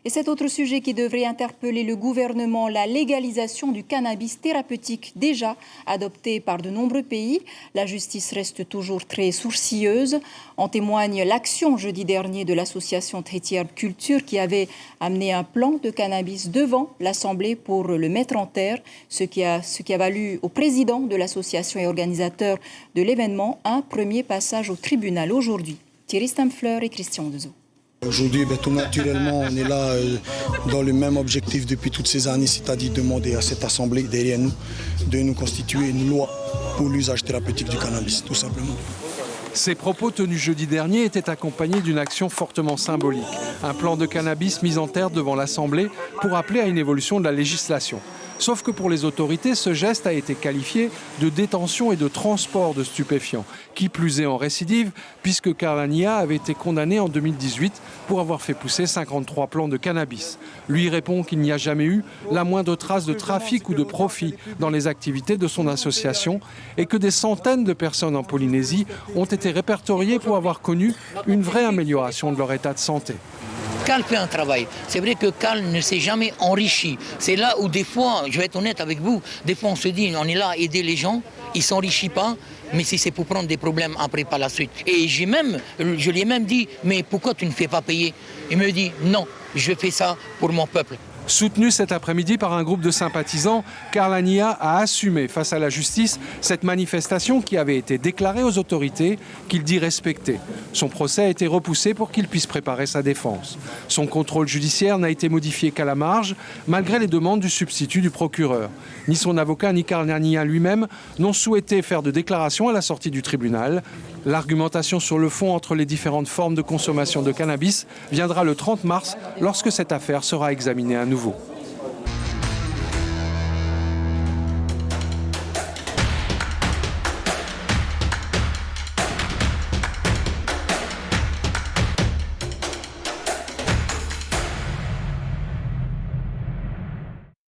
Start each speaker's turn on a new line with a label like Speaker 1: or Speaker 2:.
Speaker 1: Et cet autre sujet qui devrait interpeller le gouvernement, la légalisation du cannabis thérapeutique déjà adopté par de nombreux pays. La justice reste toujours très sourcilleuse. En témoigne l'action jeudi dernier de l'association Trétière Culture qui avait amené un plan de cannabis devant l'Assemblée pour le mettre en terre, ce qui a valu au président de l'association et organisateur de l'événement un premier passage au tribunal aujourd'hui. Thierry Stamfleur et Christian Dezeaux.
Speaker 2: Aujourd'hui, tout naturellement, on est là dans le même objectif depuis toutes ces années, c'est-à-dire demander à cette Assemblée derrière nous de nous constituer une loi pour l'usage thérapeutique du cannabis, tout simplement.
Speaker 3: Ces propos tenus jeudi dernier étaient accompagnés d'une action fortement symbolique. Un plan de cannabis mis en terre devant l'Assemblée pour appeler à une évolution de la législation. Sauf que pour les autorités, ce geste a été qualifié de détention et de transport de stupéfiants. Qui plus est en récidive, puisque Karlania avait été condamné en 2018 pour avoir fait pousser 53 plants de cannabis. Lui répond qu'il n'y a jamais eu la moindre trace de trafic ou de profit dans les activités de son association et que des centaines de personnes en Polynésie ont été répertoriées pour avoir connu une vraie amélioration de leur état de santé.
Speaker 4: Carl fait un travail. C'est vrai que Carl ne s'est jamais enrichi. C'est là où des fois, je vais être honnête avec vous, des fois on se dit on est là à aider les gens, ils ne s'enrichissent pas, mais si c'est pour prendre des problèmes après par la suite. Et je lui ai même dit, mais pourquoi tu ne fais pas payer? Il me dit non, je fais ça pour mon peuple.
Speaker 3: Soutenu cet après-midi par un groupe de sympathisants, Karlania a assumé face à la justice cette manifestation qui avait été déclarée aux autorités, qu'il dit respecter. Son procès a été repoussé pour qu'il puisse préparer sa défense. Son contrôle judiciaire n'a été modifié qu'à la marge, malgré les demandes du substitut du procureur. Ni son avocat ni Karlania lui-même n'ont souhaité faire de déclaration à la sortie du tribunal. L'argumentation sur le fond entre les différentes formes de consommation de cannabis viendra le 30 mars lorsque cette affaire sera examinée à nouveau.